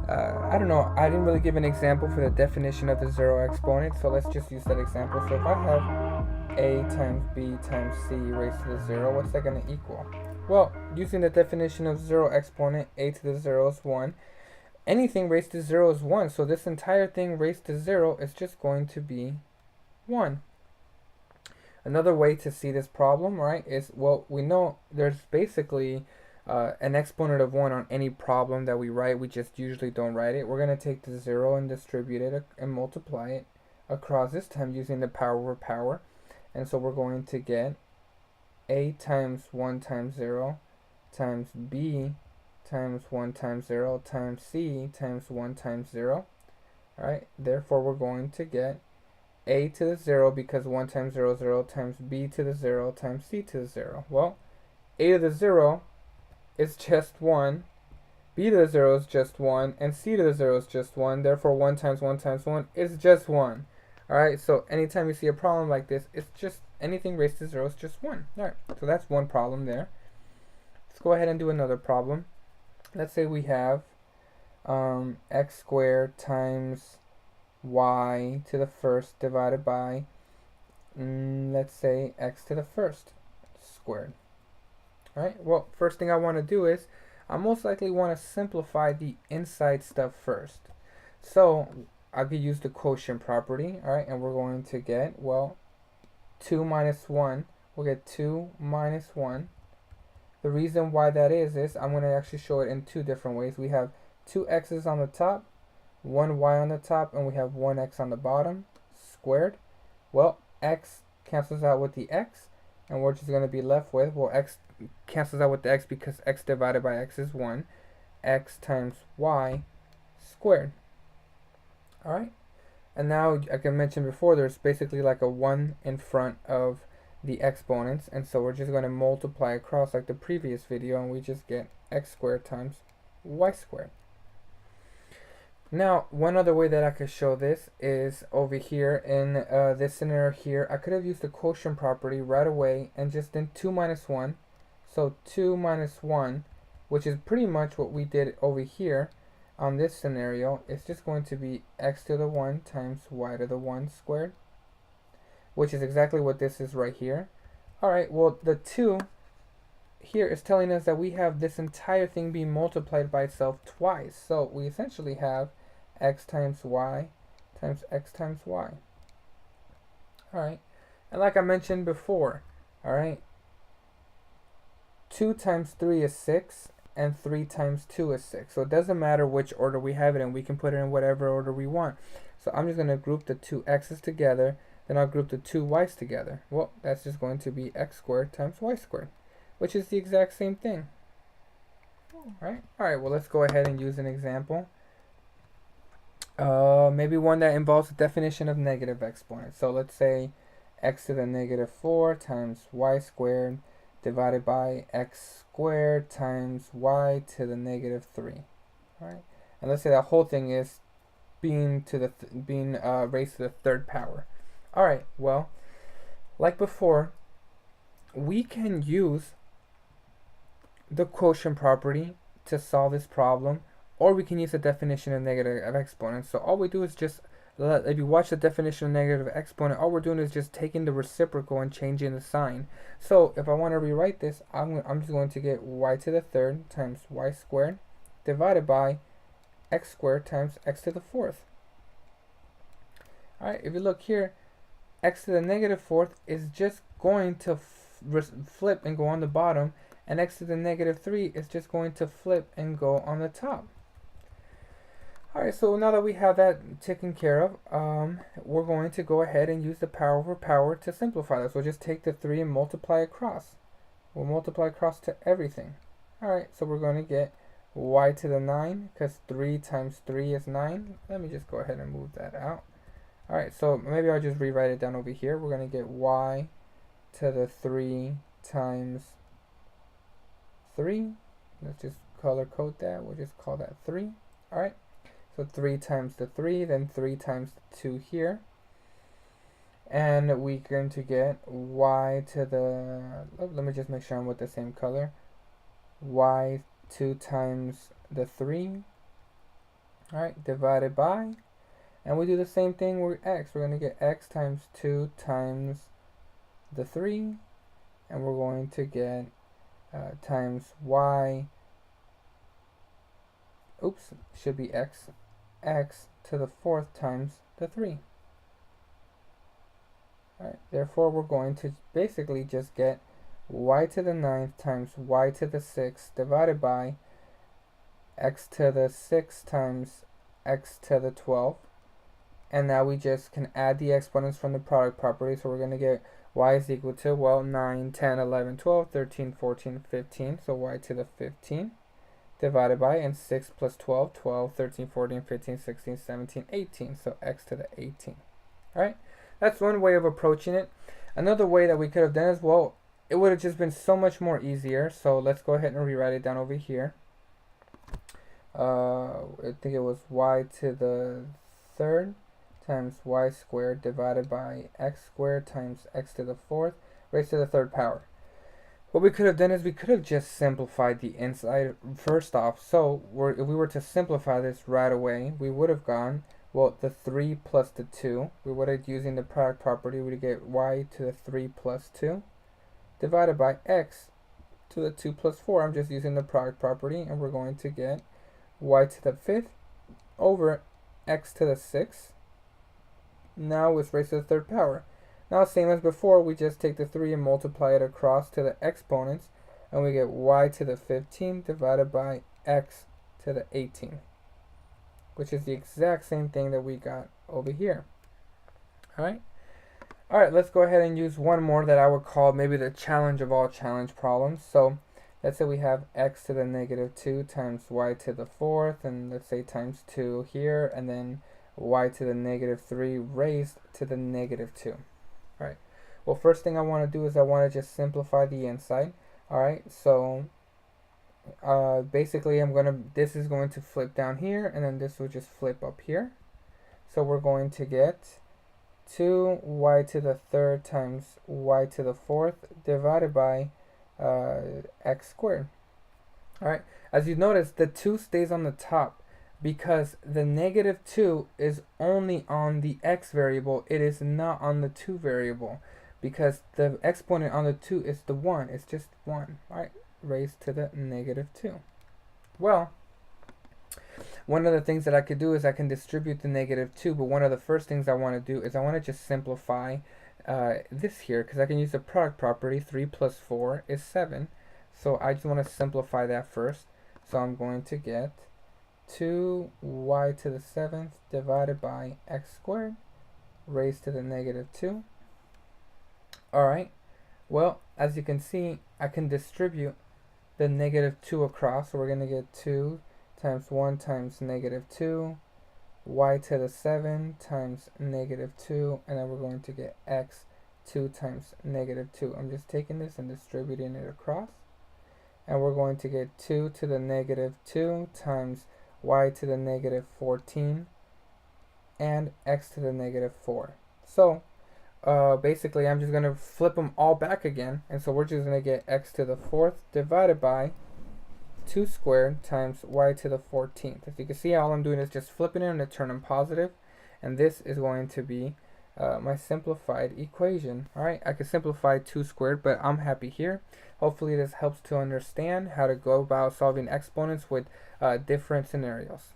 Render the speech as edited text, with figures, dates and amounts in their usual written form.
I don't know, I didn't really give an example for the definition of the zero exponent, so let's just use that example. So if I have a times b times c raised to the zero, what's that going to equal? Well, using the definition of zero exponent, a to the zero is 1. Anything raised to 0 is 1, so this entire thing raised to 0 is just going to be 1. Another way to see this problem, right, is, well, we know there's basically an exponent of 1 on any problem that we write. We just usually don't write it. We're going to take the 0 and distribute it and multiply it across, this time using the power over power. And so we're going to get a times 1 times 0 times b times 1 times 0 times c times 1 times 0. Alright, therefore we're going to get a to the 0, because 1 times 0 is 0, times b to the 0 times c to the 0. Well, a to the 0 is just 1, b to the 0 is just 1, and c to the 0 is just 1. Therefore 1 times 1 times 1 is just 1. Alright, so anytime you see a problem like this, it's just anything raised to 0 is just 1. Alright, so that's one problem there. Let's go ahead and do another problem. Let's say we have x squared times y to the first divided by, let's say, x to the first squared. Alright, well, first thing I want to do is I most likely want to simplify the inside stuff first. So I could use the quotient property, alright, and we're going to get, well, 2 minus 1. We'll get 2 minus 1. The reason why that is I'm going to actually show it in two different ways. We have two x's on the top, one y on the top, and we have one x on the bottom, squared. Well, x cancels out with the x, and we're just going to be left with, well, x cancels out with the x because x divided by x is 1, x times y squared. Alright, and now, like I mentioned before, there's basically like a 1 in front of the exponents, and so we're just going to multiply across like the previous video, and we just get x squared times y squared. Now, one other way that I could show this is over here in this scenario here. I could have used the quotient property right away and just did 2 minus 1. So 2 minus 1, which is pretty much what we did over here on this scenario, is just going to be x to the 1 times y to the 1 squared, which is exactly what this is right here. Alright, well, the 2 here is telling us that we have this entire thing being multiplied by itself twice. So we essentially have x times y times x times y. Alright, and like I mentioned before, alright, 2 times 3 is 6, and 3 times 2 is 6. So it doesn't matter which order we have it in. We can put it in whatever order we want. So I'm just going to group the two x's together, then I'll group the two y's together. Well, that's just going to be x squared times y squared, which is the exact same thing. Alright, well, let's go ahead and use an example. Maybe one that involves the definition of negative exponents. So let's say x to the negative 4 times y squared divided by x squared times y to the negative 3. Alright, and let's say that whole thing is being to the raised to the third power. Alright, well, like before, we can use the quotient property to solve this problem, or we can use the definition of negative exponents. So all we do is just, if you watch the definition of negative exponent, all we're doing is just taking the reciprocal and changing the sign. So if I want to rewrite this, I'm just going to get y to the third times y squared divided by x squared times x to the fourth. Alright, if you look here, x to the negative fourth is just going to flip and go on the bottom, and x to the negative 3 is just going to flip and go on the top. Alright, so now that we have that taken care of, we're going to go ahead and use the power over power to simplify this. We'll just take the 3 and multiply across. We'll multiply across to everything. Alright, so we're going to get y to the 9, because 3 times 3 is 9. Let me just go ahead and move that out. Alright, so maybe I'll just rewrite it down over here. We're going to get y to the 3 times 3. Let's just color code that. We'll just call that 3. Alright, so 3 times the 3, then 3 times the 2 here. And we're going to get y to the, let me just make sure I'm with the same color. Y 2 times the 3 Alright, divided by, and we do the same thing with x. We're going to get x times 2 times the 3, and we're going to get times y, oops, should be x to the 4th times the 3. Alright, therefore we're going to basically just get y to the 9th times y to the 6th divided by x to the 6th times x to the 12th. And now we just can add the exponents from the product property. So we're going to get y is equal to, well, 9, 10, 11, 12, 13, 14, 15. So y to the 15 divided by, and 6 plus 12, 12, 13, 14, 15, 16, 17, 18. So x to the 18. All right, that's one way of approaching it. Another way that we could have done is, well, it would have just been so much more easier. So let's go ahead and rewrite it down over here. I think it was y to the 3rd times y squared divided by x squared times x to the 4th raised to the 3rd power. What we could have done is we could have just simplified the inside first off. So if we were to simplify this right away, we would have gone, well, the 3 plus the 2. We would have, using the product property, we would get y to the 3 plus 2 divided by x to the 2 plus 4. I'm just using the product property, and we're going to get y to the 5th over x to the 6th. Now it's raised to the 3rd power. Now, same as before, we just take the 3 and multiply it across to the exponents, and we get y to the 15 divided by x to the 18, which is the exact same thing that we got over here. Alright, let's go ahead and use one more that I would call maybe the challenge of all challenge problems. So let's say we have x to the negative 2 times y to the 4th, and let's say times 2 here, and then y to the negative 3 raised to the negative 2. Alright, well, first thing I want to do is I want to just simplify the inside. Alright, so basically this is going to flip down here, and then this will just flip up here. So we're going to get 2y to the 3rd times y to the 4th divided by x squared. Alright, as you notice, the 2 stays on the top because the negative 2 is only on the x variable. It is not on the 2 variable because the exponent on the 2 is the 1. It's just 1. Alright, raised to the negative 2. Well, one of the things that I could do is I can distribute the negative 2, but one of the first things I want to do is I want to just simplify this here, because I can use the product property. 3 plus 4 is 7. So I just want to simplify that first. So I'm going to get 2y to the 7th divided by x squared raised to the negative 2. Alright, well, as you can see, I can distribute the negative 2 across. So we're going to get 2 times 1 times negative 2, y to the 7 times negative 2, and then we're going to get x 2 times negative 2. I'm just taking this and distributing it across, and we're going to get 2 to the negative 2 times y to the negative 14 and x to the negative 4. So basically I'm just going to flip them all back again, and so we're just going to get x to the 4th divided by 2 squared times y to the 14th. As you can see, all I'm doing is just flipping it and turn them positive, and this is going to be my simplified equation. Alright, I could simplify 2 squared, but I'm happy here. Hopefully this helps to understand how to go about solving exponents with different scenarios.